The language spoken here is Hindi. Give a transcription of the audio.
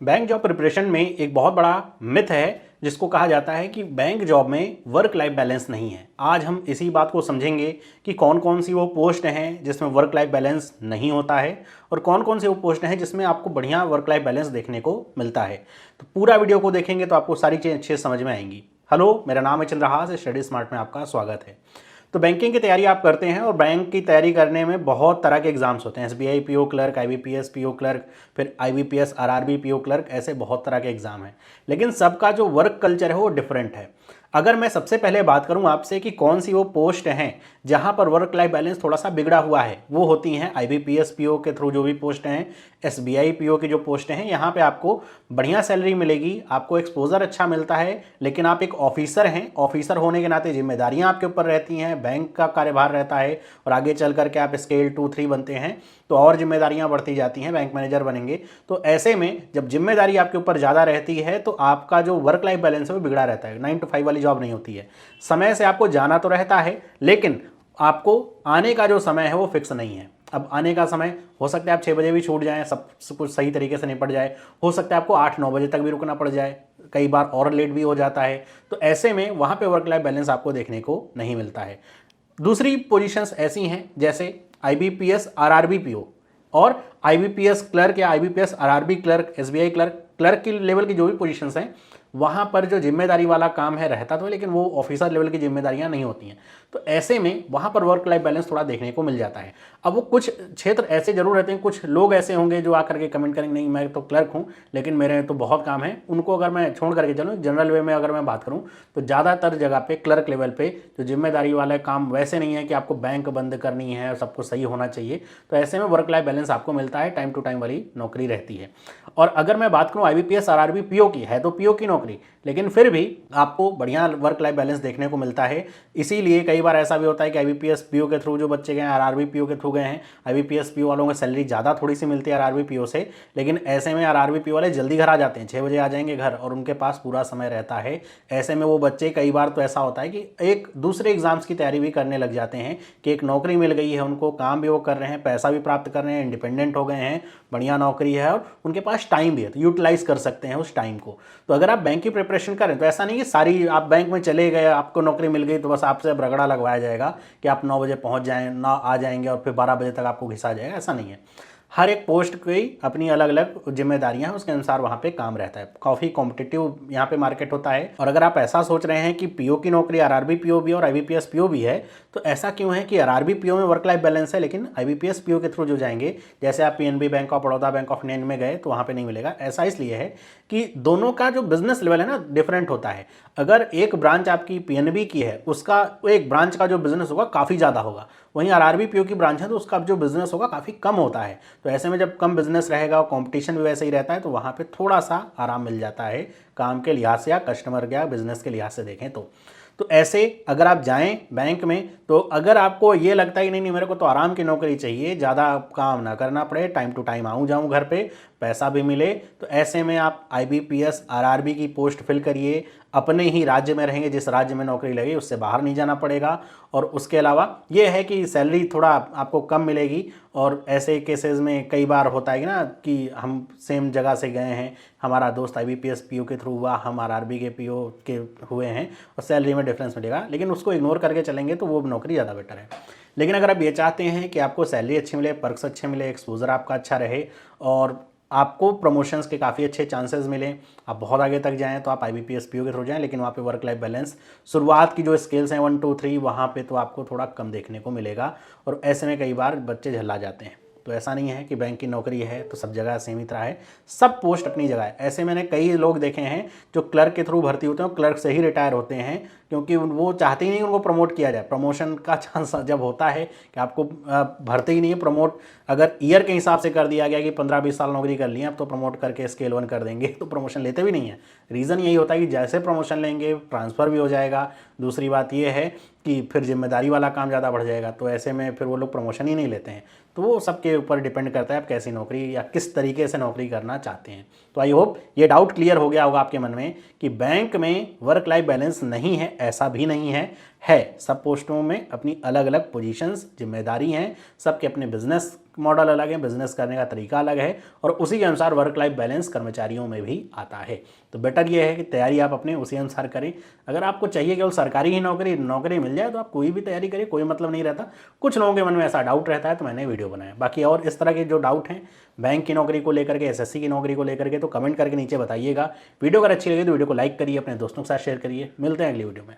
बैंक जॉब प्रिपरेशन में एक बहुत बड़ा मिथ है जिसको कहा जाता है कि बैंक जॉब में वर्क लाइफ बैलेंस नहीं है। आज हम इसी बात को समझेंगे कि कौन कौन सी वो पोस्ट हैं जिसमें वर्क लाइफ बैलेंस नहीं होता है और कौन कौन सी वो पोस्ट हैं जिसमें आपको बढ़िया वर्क लाइफ बैलेंस देखने को मिलता है। तो पूरा वीडियो को देखेंगे तो आपको सारी चीज़ें अच्छे समझ में आएंगी। हेलो, मेरा नाम है चंद्रहास, स्टडी स्मार्ट में आपका स्वागत है। तो बैंकिंग की तैयारी आप करते हैं और बैंक की तैयारी करने में बहुत तरह के एग्जाम्स होते हैं। SBI PO clerk, IBPS PO clerk, फिर आईबीपीएस आरआरबी पीओ क्लर्क, ऐसे बहुत तरह के एग्जाम हैं। लेकिन सबका जो वर्क कल्चर है वो डिफरेंट है। अगर मैं सबसे पहले बात करूं आपसे कि कौन सी वो पोस्ट हैं जहां पर वर्क लाइफ बैलेंस थोड़ा सा बिगड़ा हुआ है, वो होती हैं आईबीपीएस पीओ के थ्रू जो भी पोस्ट हैं, एसबीआई पीओ की जो पोस्ट हैं। यहाँ पे आपको बढ़िया सैलरी मिलेगी, आपको एक्सपोजर अच्छा मिलता है, लेकिन आप एक ऑफिसर हैं। ऑफिसर होने के नाते जिम्मेदारियां आपके ऊपर रहती हैं, बैंक का कार्यभार रहता है और आगे चल करके आप स्केल 2-3 बनते हैं तो और जिम्मेदारियां बढ़ती जाती हैं, बैंक मैनेजर बनेंगे। तो ऐसे में जब जिम्मेदारी आपके ऊपर ज़्यादा रहती है तो आपका जो वर्क लाइफ बैलेंस है वो बिगड़ा रहता है। 9 to 5 वाली जॉब नहीं होती है। समय से आपको जाना तो रहता है, लेकिन आपको आने का जो समय है वो फिक्स नहीं है। अब आने का समय हो सकता है आप 6 बजे भी छूट जाएं, सब कुछ सही तरीके से निपट जाए, हो सकता है आपको 8-9 बजे तक भी रुकना पड़ जाए, कई बार और लेट भी हो जाता है। तो ऐसे में वहाँ पे वर्क लाइफ बैलेंस आपको देखने को नहीं मिलता है। दूसरी पोजीशंस ऐसी हैं जैसे आईबीपीएस आरआरबी पीओ और आईबीपीएस क्लर्क या IBPS RRB clerk, SBI clerk, clerk की लेवल की जो भी पोजीशंस हैं वहाँ पर जो जिम्मेदारी वाला काम है रहता तो है, लेकिन वो ऑफिसर लेवल की जिम्मेदारियाँ नहीं होती हैं। तो ऐसे में वहाँ पर वर्क लाइफ बैलेंस थोड़ा देखने को मिल जाता है। अब वो कुछ क्षेत्र ऐसे जरूर रहते हैं, कुछ लोग ऐसे होंगे जो आकर के कमेंट करेंगे नहीं मैं तो क्लर्क हूँ लेकिन मेरे तो बहुत काम है। उनको अगर मैं छोड़ करके चलूँ, जनरल वे में अगर मैं बात करूँ तो ज़्यादातर जगह पे क्लर्क लेवल पे जो जिम्मेदारी वाले काम वैसे नहीं है कि आपको बैंक बंद करनी है और सब कुछ सही होना चाहिए। तो ऐसे में वर्क लाइफ बैलेंस आपको मिलता है, टाइम टू टाइम वाली नौकरी रहती है। और अगर मैं बात करूँ आईबीपीएस आरआरबी पीओ की, है तो पीओ की नौकरी, लेकिन फिर भी आपको बढ़िया वर्क लाइफ बैलेंस देखने को मिलता है। इसीलिए कई बार ऐसा भी होता है कि आईबीपीएस पीओ के थ्रू जो बच्चे गए हैं आरआरबी पीओ के थ्रू गए हैं, आईबीपीएस पीओ वालों को सैलरी ज़्यादा थोड़ी सी मिलती है आरआरबी पीओ से, लेकिन ऐसे में आरआरबी पीओ वाले जल्दी घर आ जाते हैं, 6 बजे आ जाएंगे घर और उनके पास पूरा समय रहता है। ऐसे में वो बच्चे कई बार तो ऐसा होता है कि एक दूसरे एग्जाम्स की तैयारी भी करने लग जाते हैं कि एक नौकरी मिल गई है उनको, काम भी वो कर रहे हैं, पैसा भी प्राप्त कर रहे हैं, इंडिपेंडेंट हो गए हैं, बढ़िया नौकरी है और उनके पास टाइम भी है, तो यूटिलाइज कर सकते हैं उस टाइम को। तो अगर आप बैंक की प्रिपरेशन करें तो ऐसा नहीं कि सारी आप बैंक में चले गए, आपको नौकरी मिल गई तो बस आपसे अब रगड़ा लगवाया जाएगा कि आप 9 बजे पहुंच जाएं, ना आ जाएंगे और फिर 12 बजे तक आपको घिसा जाएगा, ऐसा नहीं है। हर एक पोस्ट की अपनी अलग अलग जिम्मेदारियां हैं, उसके अनुसार वहाँ पे काम रहता है। काफ़ी कॉम्पिटिटिव यहाँ पे मार्केट होता है। और अगर आप ऐसा सोच रहे हैं कि पीओ की नौकरी आरआरबी पीओ भी और आईबीपीएस पीओ भी है, तो ऐसा क्यों है कि आरआरबी पीओ में वर्क लाइफ बैलेंस है लेकिन आईबीपीएस पीओ के थ्रू जो जाएंगे, जैसे आप PNB, bank of Baroda, bank of India में गए तो वहाँ पर नहीं मिलेगा। ऐसा इसलिए है कि दोनों का जो बिजनेस लेवल है ना डिफरेंट होता है। अगर एक ब्रांच आपकी पीएनबी की है, उसका एक ब्रांच का जो बिजनेस होगा काफ़ी ज़्यादा होगा, वहीं आरआरबी पीओ की ब्रांच है तो उसका जो बिजनेस होगा काफ़ी कम होता है। तो ऐसे में जब कम बिजनेस रहेगा और कंपटीशन भी वैसे ही रहता है तो वहाँ पे थोड़ा सा आराम मिल जाता है काम के लिहाज से या कस्टमर या बिजनेस के लिहाज से देखें तो ऐसे अगर आप जाएं बैंक में, तो अगर आपको ये लगता है कि नहीं मेरे को तो आराम की नौकरी चाहिए, ज़्यादा काम ना करना पड़े, टाइम टू टाइम आऊँ जाऊँ घर पे, पैसा भी मिले, तो ऐसे में आप आईबीपीएस आरआरबी की पोस्ट फिल करिए। अपने ही राज्य में रहेंगे, जिस राज्य में नौकरी लगी उससे बाहर नहीं जाना पड़ेगा। और उसके अलावा ये है कि सैलरी थोड़ा आपको कम मिलेगी। और ऐसे केसेस में कई बार होता है ना कि हम सेम जगह से गए हैं, हमारा दोस्त आईबीपीएस पीओ के थ्रू हुआ, हम आरआरबी के पीओ के हुए हैं और सैलरी में डिफरेंस मिलेगा, लेकिन उसको इग्नोर करके चलेंगे तो वो नौकरी ज़्यादा बेटर है। लेकिन अगर आप ये चाहते हैं कि आपको सैलरी अच्छी मिले, पर्क्स अच्छे मिले, एक्सपोजर आपका अच्छा रहे और आपको प्रमोशंस के काफ़ी अच्छे चांसेस मिलें, आप बहुत आगे तक जाएं, तो आप आईबीपीएस पीओ के थ्रू जाएं। लेकिन वहाँ पे वर्क लाइफ बैलेंस शुरुआत की जो स्केल्स हैं 1 2 3 वहाँ पे तो आपको थोड़ा कम देखने को मिलेगा और ऐसे में कई बार बच्चे झल्ला जाते हैं। तो ऐसा नहीं है कि बैंक की नौकरी है तो सब जगह सेम ही तरह है, सब पोस्ट अपनी जगह है। ऐसे मैंने कई लोग देखे हैं जो क्लर्क के थ्रू भर्ती होते हैं और क्लर्क से ही रिटायर होते हैं, क्योंकि वो चाहते ही नहीं उनको प्रमोट किया जाए। प्रमोशन का चांस जब होता है कि आपको भरते ही नहीं है प्रमोट, अगर ईयर के हिसाब से कर दिया गया कि 15-20 साल नौकरी कर ली अब तो प्रमोट करके स्केल 1 कर देंगे, तो प्रमोशन लेते भी नहीं है। रीज़न यही होता है कि जैसे प्रमोशन लेंगे ट्रांसफ़र भी हो जाएगा, दूसरी बात ये है कि फिर जिम्मेदारी वाला काम ज़्यादा बढ़ जाएगा, तो ऐसे में फिर वो लोग प्रमोशन ही नहीं लेते हैं। तो वो सबके ऊपर डिपेंड करता है आप कैसी नौकरी या किस तरीके से नौकरी करना चाहते हैं। तो आई होप ये डाउट क्लियर हो गया होगा आपके मन में कि बैंक में वर्क लाइफ बैलेंस नहीं है, ऐसा भी नहीं है। है। सब पोस्टों में अपनी अलग अलग पोजीशंस, जिम्मेदारी हैं, सबके अपने बिजनेस मॉडल अलग है, बिजनेस करने का तरीका अलग है और उसी के अनुसार वर्क लाइफ बैलेंस कर्मचारियों में भी आता है। तो बेटर ये है कि तैयारी आप अपने उसी अनुसार करें। अगर आपको चाहिए केवल सरकारी ही नौकरी मिल जाए तो आप कोई भी तैयारी करिए, कोई मतलब नहीं रहता। कुछ लोगों के मन में ऐसा डाउट रहता है तो मैंने वीडियो बनाया। बाकी और इस तरह के जो डाउट हैं बैंक की नौकरी को लेकर के, एसएससी की नौकरी को लेकर के, तो कमेंट करके नीचे बताइएगा। वीडियो अगर अच्छी लगी तो वीडियो को लाइक करिए, अपने दोस्तों के साथ शेयर करिए। मिलते हैं अगली वीडियो में।